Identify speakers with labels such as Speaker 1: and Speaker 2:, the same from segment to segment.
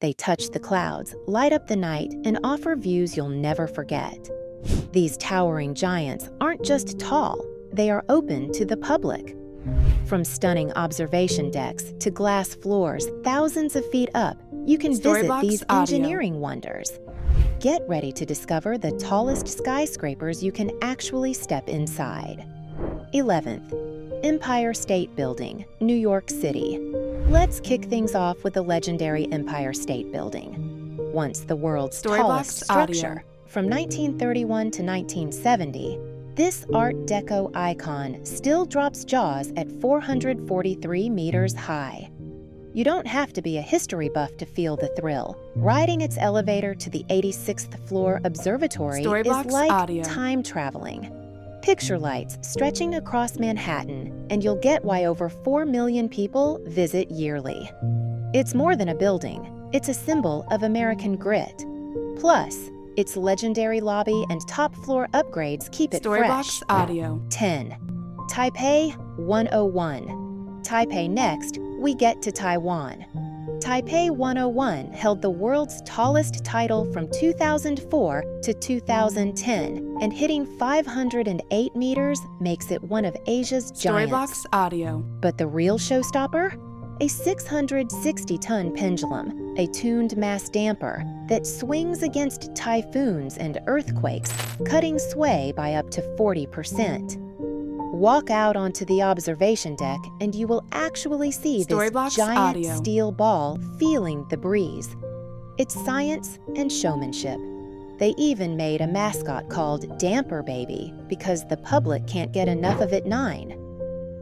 Speaker 1: They touch the clouds, light up the night, and offer views you'll never forget. These towering giants aren't just tall, they are open to the public. From stunning observation decks to glass floors thousands of feet up, you can visit these engineering wonders. Get ready to discover the tallest skyscrapers you can actually step inside. 11th, Empire State Building, New York City. Let's kick things off with the legendary Empire State Building. Once the world's tallest structure, from 1931 to 1970, this Art Deco icon still drops jaws at 443 meters high. You don't have to be a history buff to feel the thrill. Riding its elevator to the 86th floor observatory is like time traveling. Picture lights stretching across Manhattan, and you'll get why over 4 million people visit yearly. It's more than a building, it's a symbol of American grit. Plus, its legendary lobby and top floor upgrades keep it fresh. 10. Taipei 101. Taipei next, we get to Taiwan. Taipei 101 held the world's tallest title from 2004 to 2010, and hitting 508 meters makes it one of Asia's giants. But the real showstopper? A 660-ton pendulum, a tuned mass damper that swings against typhoons and earthquakes, cutting sway by up to 40%. Walk out onto the observation deck and you will actually see this giant steel ball feeling the breeze. It's science and showmanship. They even made a mascot called Damper Baby because the public can't get enough of it. 9.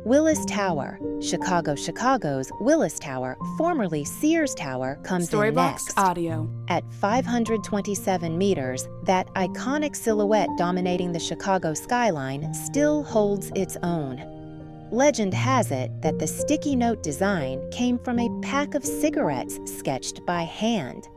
Speaker 1: Willis Tower, Chicago's Willis Tower, formerly Sears Tower, comes in next. At 527 meters, that iconic silhouette dominating the Chicago skyline still holds its own. Legend has it that the sticky note design came from a pack of cigarettes sketched by hand.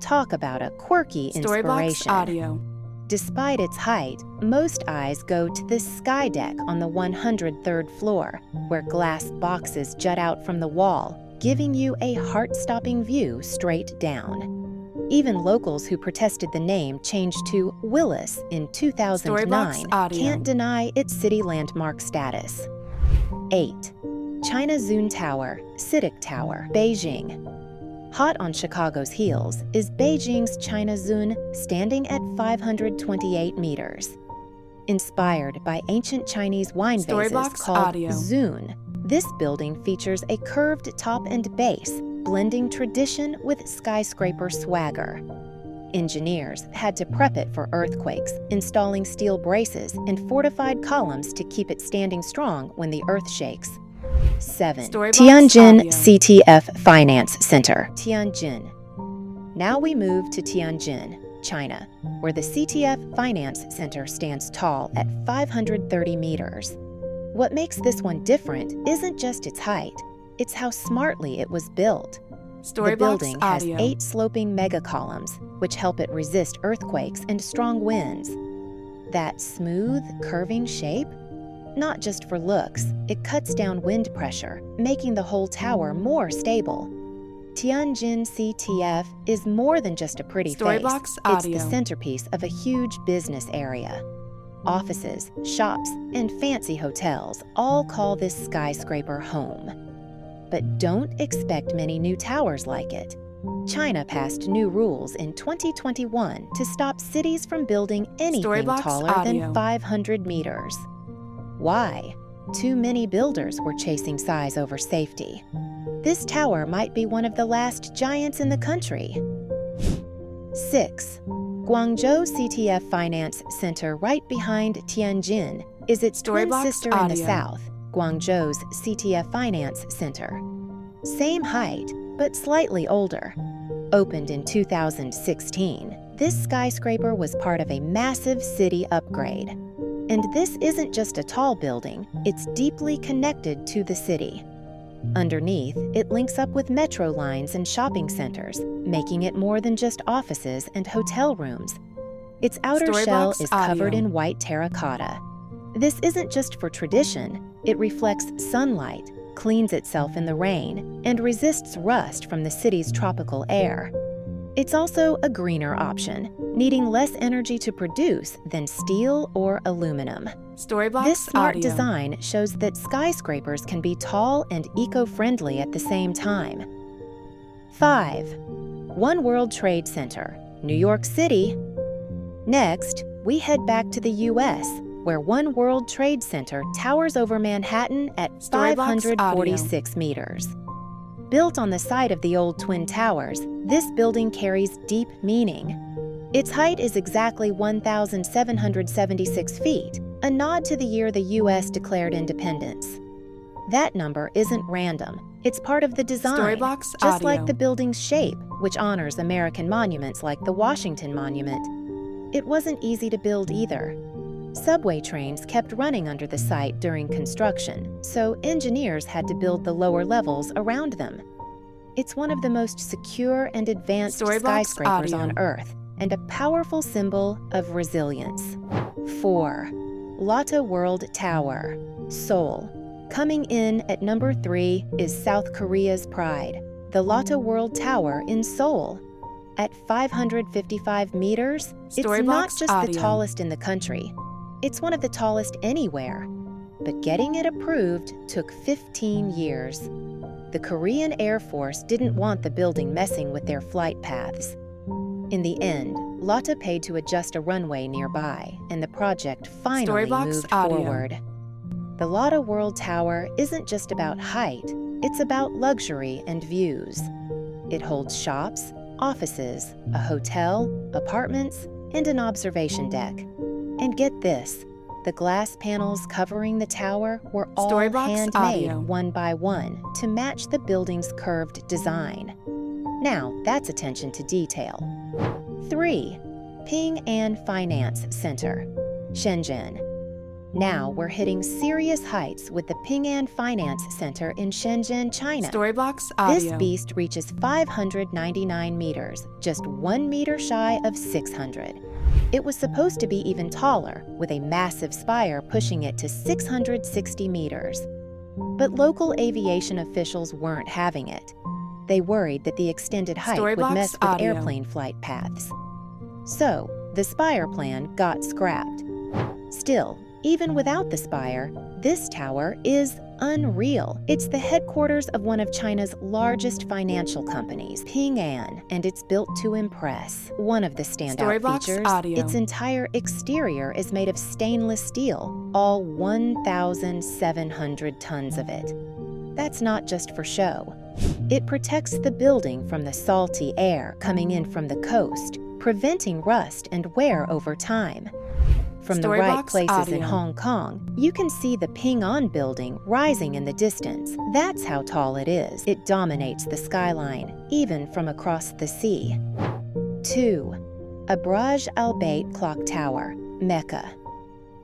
Speaker 1: Talk about a quirky inspiration. Despite its height, most eyes go to the sky deck on the 103rd floor, where glass boxes jut out from the wall, giving you a heart-stopping view straight down. Even locals who protested the name changed to Willis in 2009 can't deny its city landmark status. 8. China Zun Tower, CITIC Tower, Beijing. Hot on Chicago's heels is Beijing's China Zun, standing at 528 meters. Inspired by ancient Chinese wine vases called Zun, this building features a curved top and base, blending tradition with skyscraper swagger. Engineers had to prep it for earthquakes, installing steel braces and fortified columns to keep it standing strong when the earth shakes. 7. Tianjin CTF Finance Center, Tianjin. Now we move to Tianjin, China, where the CTF Finance Center stands tall at 530 meters. What makes this one different isn't just its height, it's how smartly it was built. The building has 8 sloping mega columns, which help it resist earthquakes and strong winds. That smooth, curving shape? Not just for looks, it cuts down wind pressure, making the whole tower more stable. Tianjin CTF is more than just a pretty face, it's the centerpiece of a huge business area. Offices, shops, and fancy hotels all call this skyscraper home. But don't expect many new towers like it. China passed new rules in 2021 to stop cities from building anything taller than 500 meters. Why? Too many builders were chasing size over safety. This tower might be one of the last giants in the country. 6. Guangzhou CTF Finance Center, right behind Tianjin, is its twin sister in the south, Guangzhou's CTF Finance Center. Same height, but slightly older. Opened in 2016, this skyscraper was part of a massive city upgrade. And this isn't just a tall building, it's deeply connected to the city. Underneath, it links up with metro lines and shopping centers, making it more than just offices and hotel rooms. Its outer shell is covered in white terracotta. This isn't just for tradition, it reflects sunlight, cleans itself in the rain, and resists rust from the city's tropical air. It's also a greener option, needing less energy to produce than steel or aluminum. This smart design shows that skyscrapers can be tall and eco-friendly at the same time. 5. One World Trade Center, New York City. Next, we head back to the U.S., where One World Trade Center towers over Manhattan at 546 meters. Built on the site of the old Twin Towers, this building carries deep meaning. Its height is exactly 1,776 feet, a nod to the year the U.S. declared independence. That number isn't random. It's part of the design, just like the building's shape, which honors American monuments like the Washington Monument. It wasn't easy to build either. Subway trains kept running under the site during construction, so engineers had to build the lower levels around them. It's one of the most secure and advanced skyscrapers on Earth, and a powerful symbol of resilience. 4. Lotte World Tower, Seoul. Coming in at number 3 is South Korea's pride, the Lotte World Tower in Seoul. At 555 meters, it's not just the tallest in the country. It's one of the tallest anywhere. But getting it approved took 15 years. The Korean Air Force didn't want the building messing with their flight paths. In the end, Lotte paid to adjust a runway nearby, and the project finally moved forward. The Lotte World Tower isn't just about height, it's about luxury and views. It holds shops, offices, a hotel, apartments, and an observation deck. And get this, the glass panels covering the tower were all handmade one by one to match the building's curved design. Now, that's attention to detail. 3. Ping An Finance Center, Shenzhen. Now we're hitting serious heights with the Ping An Finance Center in Shenzhen, China. This beast reaches 599 meters, just 1 meter shy of 600. It was supposed to be even taller, with a massive spire pushing it to 660 meters. But local aviation officials weren't having it. They worried that the extended height would mess with airplane flight paths. So, the spire plan got scrapped. Still, even without the spire, this tower is unreal. It's the headquarters of one of China's largest financial companies, Ping An, and it's built to impress. One of the standout features, its entire exterior is made of stainless steel, all 1,700 tons of it. That's not just for show. It protects the building from the salty air coming in from the coast, preventing rust and wear over time. From the right places in Hong Kong, you can see the Ping An building rising in the distance. That's how tall it is. It dominates the skyline, even from across the sea. 2. Abraj Al Bayt Clock Tower, Mecca.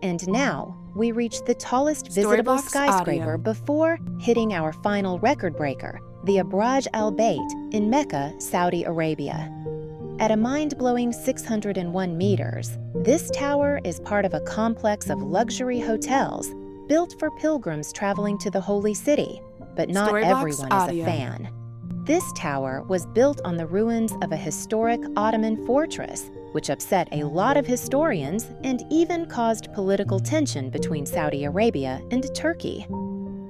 Speaker 1: And now, we reach the tallest visitable skyscraper before hitting our final record breaker, the Abraj Al Bayt in Mecca, Saudi Arabia. At a mind-blowing 601 meters, this tower is part of a complex of luxury hotels built for pilgrims traveling to the Holy City, but not everyone is a fan. This tower was built on the ruins of a historic Ottoman fortress, which upset a lot of historians and even caused political tension between Saudi Arabia and Turkey.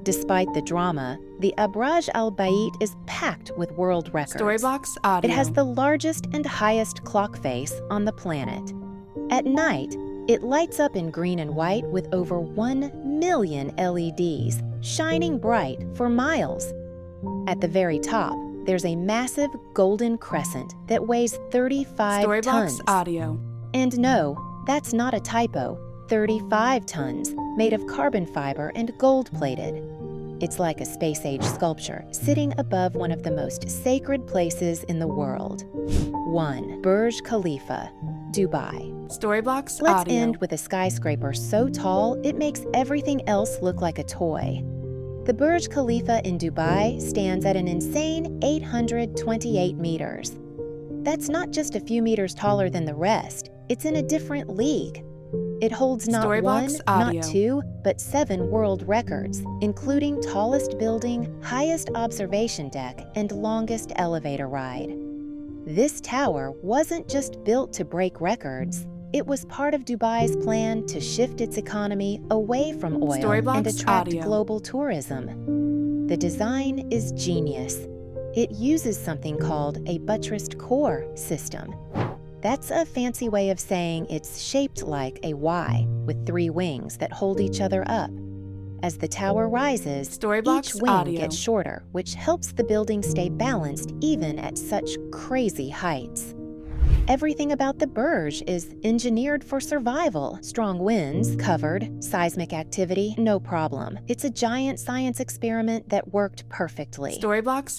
Speaker 1: Despite the drama, the Abraj Al Bayt is packed with world records. It has the largest and highest clock face on the planet. At night, it lights up in green and white with over 1 million LEDs, shining bright for miles. At the very top, there's a massive golden crescent that weighs 35 tons. And no, that's not a typo. 35 tons, made of carbon fiber and gold-plated. It's like a space-age sculpture sitting above one of the most sacred places in the world. 1. Burj Khalifa, Dubai. Let's end with a skyscraper so tall it makes everything else look like a toy. The Burj Khalifa in Dubai stands at an insane 828 meters. That's not just a few meters taller than the rest, it's in a different league. It holds not one,
Speaker 2: Storybox Audio.
Speaker 1: not two, but 7 world records, including tallest building, highest observation deck, and longest elevator ride. This tower wasn't just built to break records. It was part of Dubai's plan to shift its economy away from oil
Speaker 2: Storybox
Speaker 1: and attract
Speaker 2: Audio.
Speaker 1: global tourism. The design is genius. It uses something called a buttressed core system. That's a fancy way of saying it's shaped like a Y, with 3 wings that hold each other up. As the tower rises,
Speaker 2: Storybox
Speaker 1: each wing
Speaker 2: Audio.
Speaker 1: gets shorter, which helps the building stay balanced even at such crazy heights. Everything about the Burj is engineered for survival. Strong winds, covered, seismic activity, no problem. It's a giant science experiment that worked perfectly.
Speaker 2: Storybox